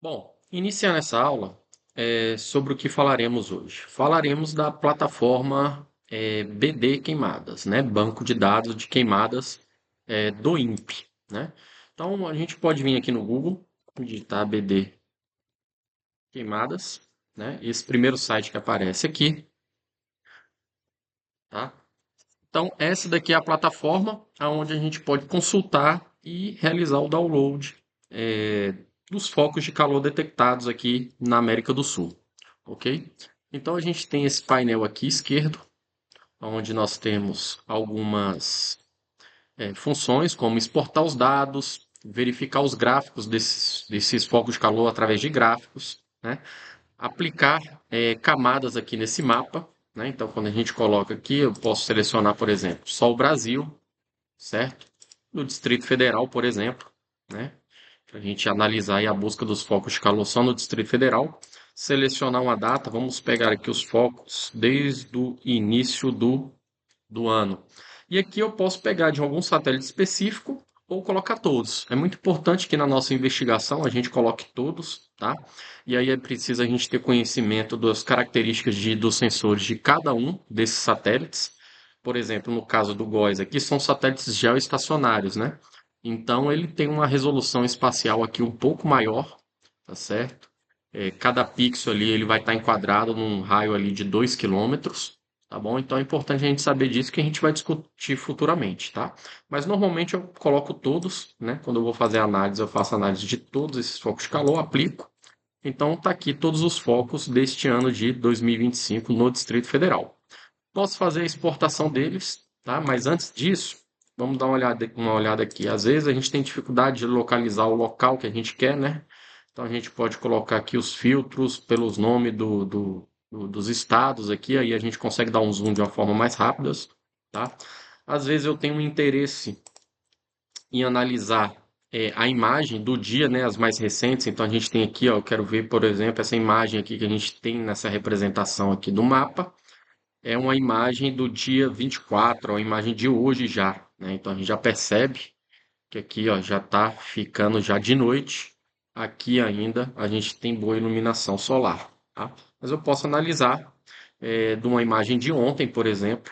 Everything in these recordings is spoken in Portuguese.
Bom, iniciando essa aula, sobre o que falaremos hoje. Falaremos da plataforma BD Queimadas, né? Banco de dados de queimadas do INPE, né? Então a gente pode vir aqui no Google, digitar BD Queimadas, né? Esse primeiro site que aparece aqui, tá? Então essa daqui é a plataforma onde a gente pode consultar e realizar o download é, dos focos de calor detectados aqui na América do Sul. Ok? Então a gente tem esse painel aqui esquerdo, onde nós temos algumas funções, como exportar os dados, verificar os gráficos desses focos de calor através de gráficos, né? Aplicar camadas aqui nesse mapa, né? Então quando a gente coloca aqui, eu posso selecionar, por exemplo, só o Brasil, certo? No Distrito Federal, por exemplo, né? Para a gente analisar aí a busca dos focos de calor só no Distrito Federal. Selecionar uma data, vamos pegar aqui os focos desde o início do ano. E aqui eu posso pegar de algum satélite específico ou colocar todos. É muito importante que na nossa investigação a gente coloque todos, tá? E aí é preciso a gente ter conhecimento das características dos sensores de cada um desses satélites. Por exemplo, no caso do GOES aqui, são satélites geoestacionários, né? Então ele tem uma resolução espacial aqui um pouco maior, tá certo? Cada pixel ali ele vai estar enquadrado num raio ali de 2 quilômetros, tá bom? Então é importante a gente saber disso que a gente vai discutir futuramente, tá? Mas normalmente eu coloco todos, né? Quando eu vou fazer a análise, eu faço análise de todos esses focos de calor, aplico. Então tá aqui todos os focos deste ano de 2025 no Distrito Federal. Posso fazer a exportação deles, tá? Mas antes disso, vamos dar uma olhada aqui. Às vezes a gente tem dificuldade de localizar o local que a gente quer, né? Então a gente pode colocar aqui os filtros pelos nomes dos estados aqui, aí a gente consegue dar um zoom de uma forma mais rápida, tá? Às vezes eu tenho um interesse em analisar a imagem do dia, né, as mais recentes. Então a gente tem aqui, ó, eu quero ver, por exemplo, essa imagem aqui que a gente tem nessa representação aqui do mapa é uma imagem do dia 24, é uma imagem de hoje já, né? Então a gente já percebe que aqui, ó, já está ficando já de noite. Aqui ainda a gente tem boa iluminação solar, tá? Mas eu posso analisar de uma imagem de ontem, por exemplo,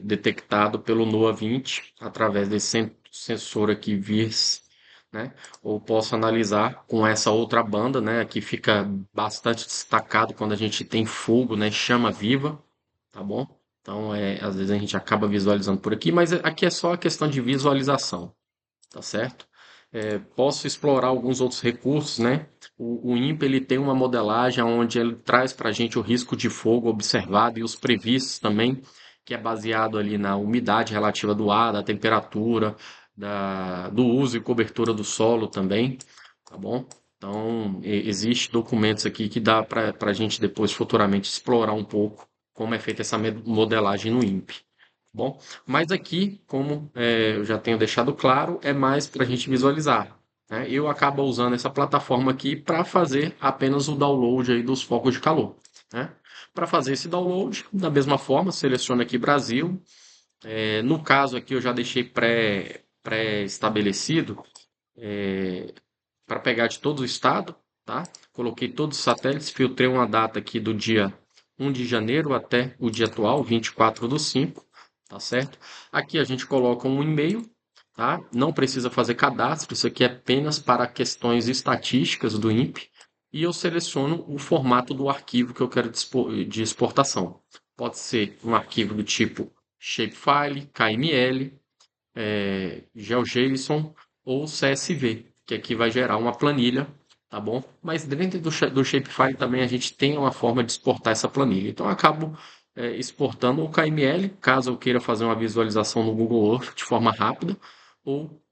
detectado pelo NOAA 20 através desse sensor aqui VIRS, né? Ou posso analisar com essa outra banda, né? Que fica bastante destacado quando a gente tem fogo, né? Chama viva, tá bom? Então, às vezes a gente acaba visualizando por aqui, mas aqui é só a questão de visualização, tá certo? Posso explorar alguns outros recursos, né? O INPE ele tem uma modelagem onde ele traz para a gente o risco de fogo observado e os previstos também, que é baseado ali na umidade relativa do ar, da temperatura, do uso e cobertura do solo também, tá bom? Então, existe documentos aqui que dá para a gente depois futuramente explorar um pouco como é feita essa modelagem no INPE. Bom, mas aqui, como eu já tenho deixado claro, é mais para a gente visualizar, né? Eu acabo usando essa plataforma aqui para fazer apenas o download aí dos focos de calor, né? Para fazer esse download, da mesma forma, seleciono aqui Brasil. No caso aqui eu já deixei pré-estabelecido para pegar de todo o estado, tá? Coloquei todos os satélites, filtrei uma data aqui do dia 1 de janeiro até o dia atual, 24/5, tá certo? Aqui a gente coloca um e-mail, tá? Não precisa fazer cadastro, isso aqui é apenas para questões estatísticas do INPE. E eu seleciono o formato do arquivo que eu quero de exportação. Pode ser um arquivo do tipo shapefile, KML, GeoJSON ou CSV, que aqui vai gerar uma planilha, tá bom? Mas dentro do Shapefile também a gente tem uma forma de exportar essa planilha. Então eu acabo exportando o KML, caso eu queira fazer uma visualização no Google Earth de forma rápida, ou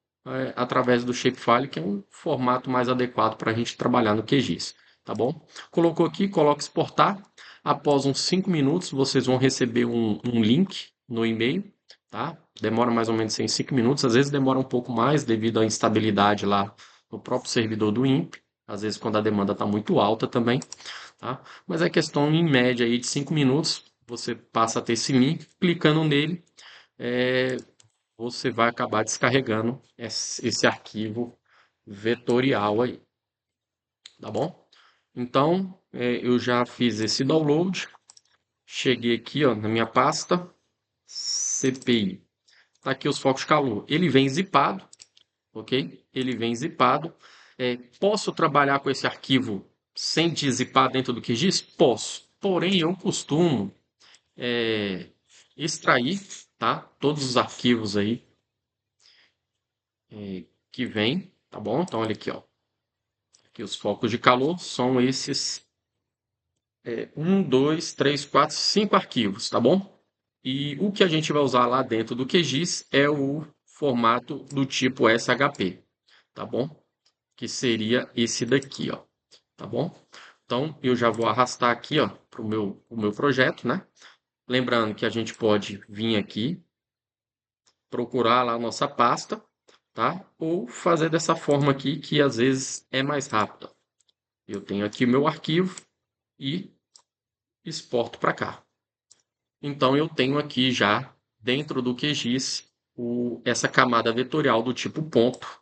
através do Shapefile, que é um formato mais adequado para a gente trabalhar no QGIS, tá bom? Colocou aqui, coloca exportar. Após uns 5 minutos, vocês vão receber um link no e-mail, tá? Demora mais ou menos em 5 minutos, às vezes demora um pouco mais devido à instabilidade lá no próprio servidor do INPE, às vezes quando a demanda está muito alta também, tá? Mas é questão em média aí de 5 minutos, você passa a ter esse link, clicando nele, é, você vai acabar descarregando esse arquivo vetorial aí, tá bom? Então, eu já fiz esse download, cheguei aqui, ó, na minha pasta, CPI. Tá aqui os focos de calor. Ele vem zipado, ok? Ele vem zipado. Posso trabalhar com esse arquivo sem dizipar dentro do QGIS? Posso. Porém, eu costumo extrair, tá? Todos os arquivos aí que vem, tá bom? Então, olha aqui, ó. Aqui os focos de calor são esses um, dois, três, quatro, cinco arquivos, tá bom? E o que a gente vai usar lá dentro do QGIS é o formato do tipo SHP, tá bom? Que seria esse daqui, ó, tá bom? Então, eu já vou arrastar aqui, ó, para o meu projeto, né? Lembrando que a gente pode vir aqui, procurar lá a nossa pasta, tá? Ou fazer dessa forma aqui, que às vezes é mais rápido. Eu tenho aqui o meu arquivo e exporto para cá. Então, eu tenho aqui já, dentro do QGIS, essa camada vetorial do tipo ponto,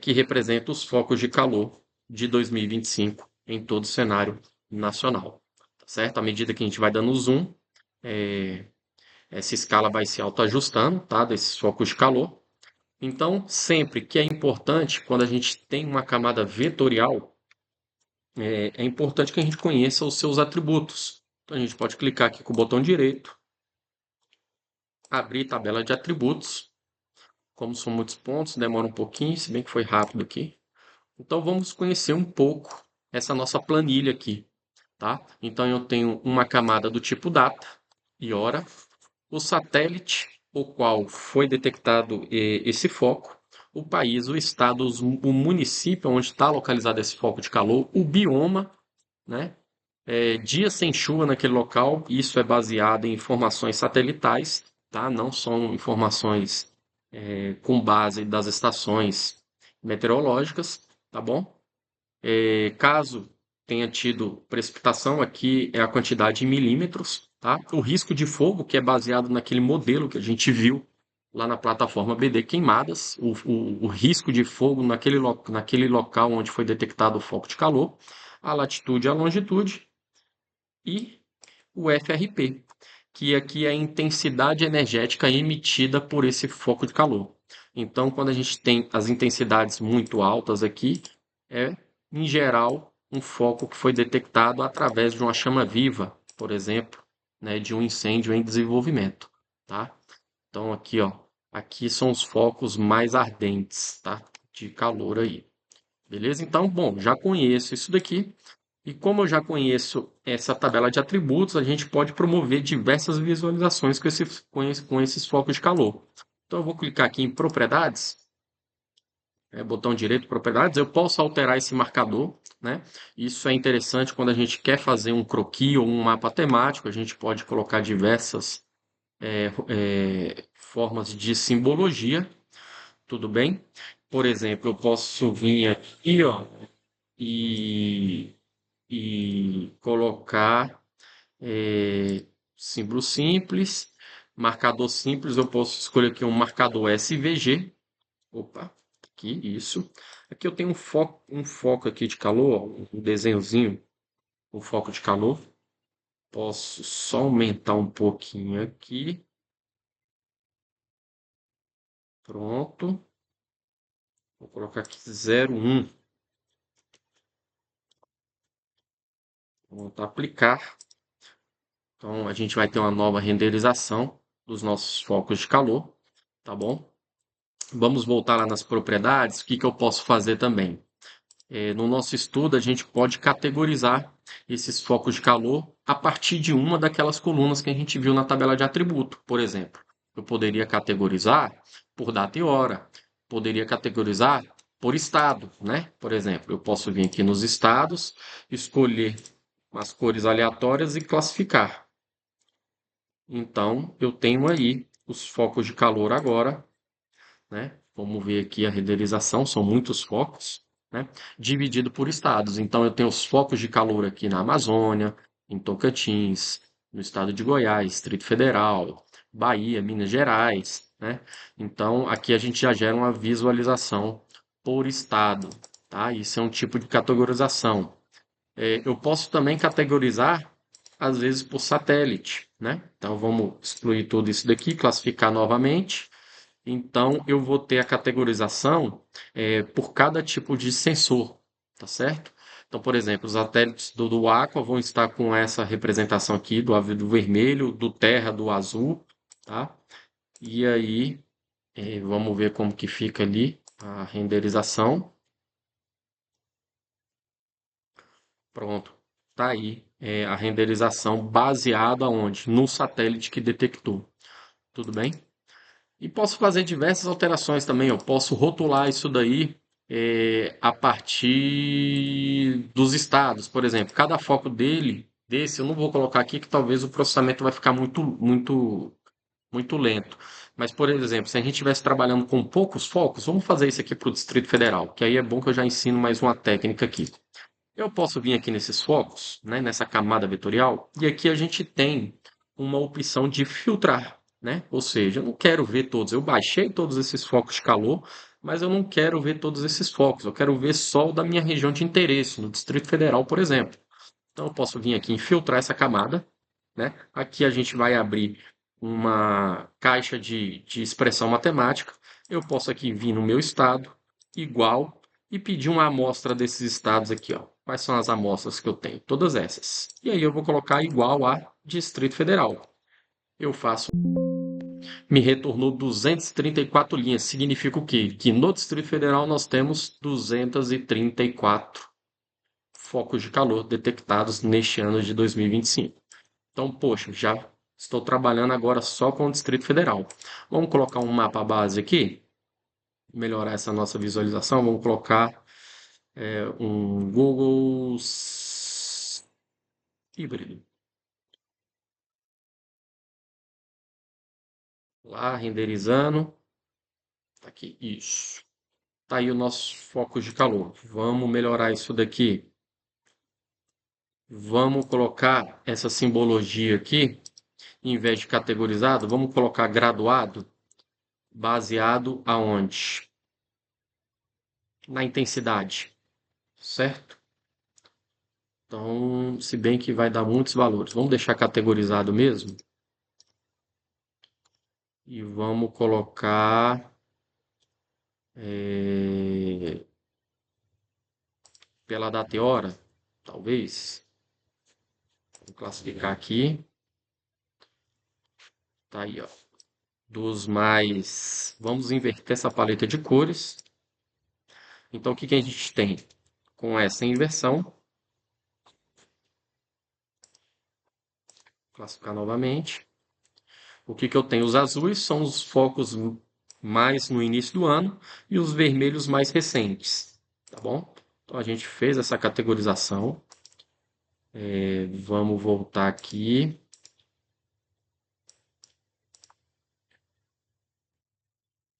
que representa os focos de calor de 2025 em todo o cenário nacional. Tá certo? À medida que a gente vai dando zoom, essa escala vai se autoajustando, tá? Desses focos de calor. Então, sempre que é importante, quando a gente tem uma camada vetorial, é importante que a gente conheça os seus atributos. Então, a gente pode clicar aqui com o botão direito, abrir tabela de atributos. Como são muitos pontos, demora um pouquinho, se bem que foi rápido aqui. Então, vamos conhecer um pouco essa nossa planilha aqui, tá? Então, eu tenho uma camada do tipo data e hora, o satélite, o qual foi detectado esse foco, o país, o estado, o município onde está localizado esse foco de calor, o bioma, né? Dia sem chuva naquele local, isso é baseado em informações satelitais, tá? Não são informações com base das estações meteorológicas, tá bom? Caso tenha tido precipitação, aqui é a quantidade em milímetros, tá? O risco de fogo, que é baseado naquele modelo que a gente viu lá na plataforma BD Queimadas, o risco de fogo naquele local onde foi detectado o foco de calor, a latitude e a longitude, e o FRP, que aqui é a intensidade energética emitida por esse foco de calor. Então, quando a gente tem as intensidades muito altas aqui, é, em geral, um foco que foi detectado através de uma chama viva, por exemplo, né, de um incêndio em desenvolvimento, tá? Então, aqui, ó, aqui são os focos mais ardentes, tá? De calor aí. Beleza? Então, bom, já conheço isso daqui. E como eu já conheço essa tabela de atributos, a gente pode promover diversas visualizações com esses focos de calor. Então, eu vou clicar aqui em propriedades, botão direito, propriedades, eu posso alterar esse marcador, né? Isso é interessante quando a gente quer fazer um croquis ou um mapa temático, a gente pode colocar diversas formas de simbologia, tudo bem? Por exemplo, eu posso vir aqui, ó, e, e colocar símbolo simples, marcador simples, eu posso escolher aqui um marcador SVG. Opa, aqui, isso. Aqui eu tenho um foco aqui de calor, ó, um desenhozinho, um foco de calor. Posso só aumentar um pouquinho aqui. Pronto. Vou colocar aqui 0,1. Vou aplicar. Então a gente vai ter uma nova renderização dos nossos focos de calor, tá bom? Vamos voltar lá nas propriedades. O que que eu posso fazer também? No nosso estudo, a gente pode categorizar esses focos de calor a partir de uma daquelas colunas que a gente viu na tabela de atributo. Por exemplo, eu poderia categorizar por data e hora, poderia categorizar por estado, né? Por exemplo, eu posso vir aqui nos estados, escolher as cores aleatórias e classificar. Então, eu tenho aí os focos de calor agora, né? Vamos ver aqui a renderização, são muitos focos, né? Dividido por estados. Então, eu tenho os focos de calor aqui na Amazônia, em Tocantins, no estado de Goiás, Distrito Federal, Bahia, Minas Gerais, né? Então, aqui a gente já gera uma visualização por estado, tá? Isso é um tipo de categorização. Eu posso também categorizar, às vezes, por satélite, né? Então, vamos excluir tudo isso daqui, classificar novamente. Então, eu vou ter a categorização por cada tipo de sensor, tá certo? Então, por exemplo, os satélites do Aqua vão estar com essa representação aqui do vermelho, do Terra, do azul, tá? E aí, vamos ver como que fica ali a renderização. Pronto, tá aí a renderização baseada onde? No satélite que detectou. Tudo bem? E posso fazer diversas alterações também. Eu posso rotular isso daí a partir dos estados, por exemplo. Cada foco desse, eu não vou colocar aqui que talvez o processamento vai ficar muito lento. Mas, por exemplo, se a gente estivesse trabalhando com poucos focos, vamos fazer isso aqui para o Distrito Federal, que aí é bom que eu já ensino mais uma técnica aqui. Eu posso vir aqui nesses focos, né, nessa camada vetorial, e aqui a gente tem uma opção de filtrar, né? Ou seja, eu não quero ver todos. Eu baixei todos esses focos de calor, mas eu não quero ver todos esses focos. Eu quero ver só o da minha região de interesse, no Distrito Federal, por exemplo. Então eu posso vir aqui em filtrar essa camada, né? Aqui a gente vai abrir uma caixa de expressão matemática. Eu posso aqui vir no meu estado, igual, e pedir uma amostra desses estados aqui, ó. Quais são as amostras que eu tenho? Todas essas. E aí eu vou colocar igual a Distrito Federal. Eu faço. Me retornou 234 linhas. Significa o quê? Que no Distrito Federal nós temos 234 focos de calor detectados neste ano de 2025. Então, poxa, já estou trabalhando agora só com o Distrito Federal. Vamos colocar um mapa base aqui, melhorar essa nossa visualização. Vamos colocar um Google híbrido. Lá, renderizando. Tá aqui, isso. Tá aí o nosso foco de calor. Vamos melhorar isso daqui. Vamos colocar essa simbologia aqui, em vez de categorizado, vamos colocar graduado, baseado aonde? Na intensidade, certo? Então, se bem que vai dar muitos valores. Vamos deixar categorizado mesmo. E vamos colocar pela data e hora, talvez. Vou classificar aqui. Tá aí, ó. Dos mais. Vamos inverter essa paleta de cores. Então, o que que a gente tem? Com essa inversão, classificar novamente. O que que eu tenho? Os azuis são os focos mais no início do ano e os vermelhos mais recentes, tá bom? Então a gente fez essa categorização. Vamos voltar aqui.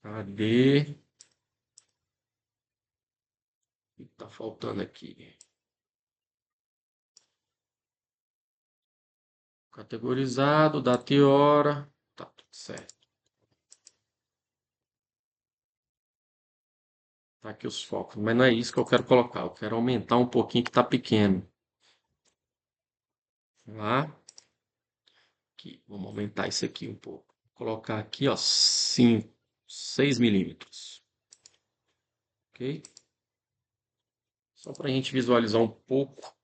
Cadê? O que tá faltando aqui? Categorizado, data e hora. Tá tudo certo. Tá aqui os focos, mas não é isso que eu quero colocar. Eu quero aumentar um pouquinho que tá pequeno. Lá. Aqui. Vamos aumentar isso aqui um pouco. Vou colocar aqui, ó, 5, 6 milímetros. Ok? Só para a gente visualizar um pouco,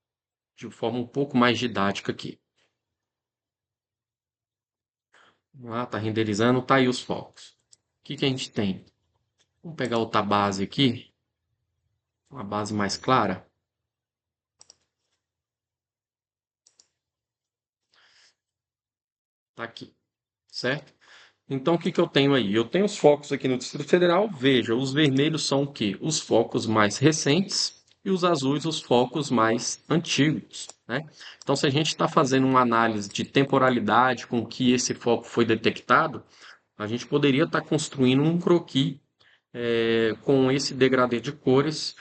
de forma um pouco mais didática aqui. Vamos lá, tá renderizando, tá aí os focos. O que que a gente tem? Vamos pegar outra base aqui, uma base mais clara. Tá aqui, certo? Então, o que que eu tenho aí? Eu tenho os focos aqui no Distrito Federal. Veja, os vermelhos são o quê? Os focos mais recentes e os azuis os focos mais antigos, né? Então, se a gente está fazendo uma análise de temporalidade com que esse foco foi detectado, a gente poderia estar construindo um croquis com esse degradê de cores,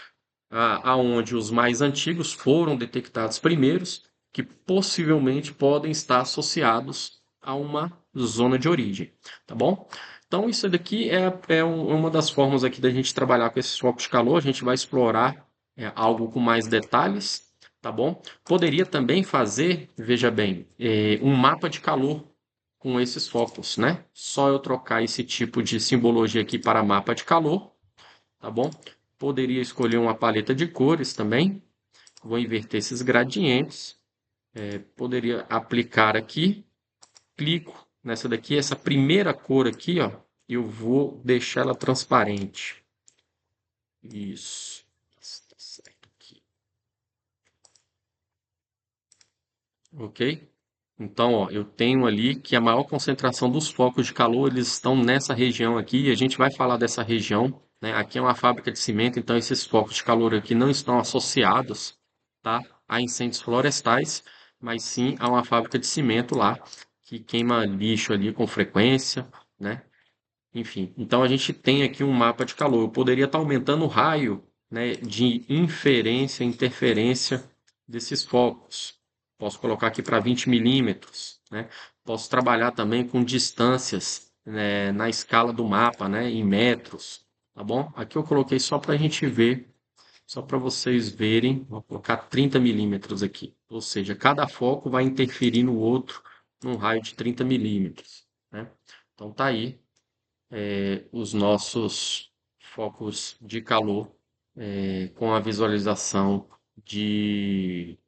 aonde os mais antigos foram detectados primeiros, que possivelmente podem estar associados a uma zona de origem, tá bom? Então, isso daqui uma das formas aqui da gente trabalhar com esses focos de calor. A gente vai explorar algo com mais detalhes, tá bom? Poderia também fazer, veja bem, um mapa de calor com esses focos, né? Só eu trocar esse tipo de simbologia aqui para mapa de calor, tá bom? Poderia escolher uma paleta de cores também. Vou inverter esses gradientes. Poderia aplicar aqui, clico nessa daqui, essa primeira cor aqui, ó, eu vou deixar ela transparente. Isso. Está certo aqui. Ok? Então, ó, eu tenho ali que a maior concentração dos focos de calor, eles estão nessa região aqui, e a gente vai falar dessa região, né? Aqui é uma fábrica de cimento, então esses focos de calor aqui não estão associados, tá, a incêndios florestais, mas sim a uma fábrica de cimento lá, que queima lixo ali com frequência, né? Enfim, então a gente tem aqui um mapa de calor. Eu poderia estar aumentando o raio, né, de inferência, interferência desses focos. Posso colocar aqui para 20 milímetros, né? Posso trabalhar também com distâncias, né, na escala do mapa, né, em metros, tá bom? Aqui eu coloquei só para a gente ver, só para vocês verem. Vou colocar 30 milímetros aqui. Ou seja, cada foco vai interferir no outro num raio de 30 milímetros, né? Então tá aí os nossos focos de calor com a visualização de,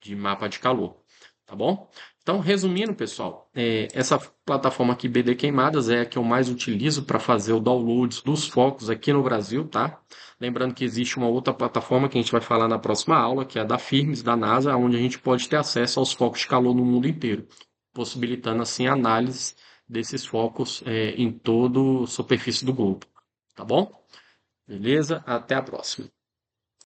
de mapa de calor, tá bom? Então, resumindo, pessoal, essa plataforma aqui BD Queimadas é a que eu mais utilizo para fazer o download dos focos aqui no Brasil, tá? Lembrando que existe uma outra plataforma que a gente vai falar na próxima aula, que é a da Firmes, da NASA, onde a gente pode ter acesso aos focos de calor no mundo inteiro, possibilitando assim a análise desses focos em toda a superfície do globo, tá bom? Beleza? Até a próxima.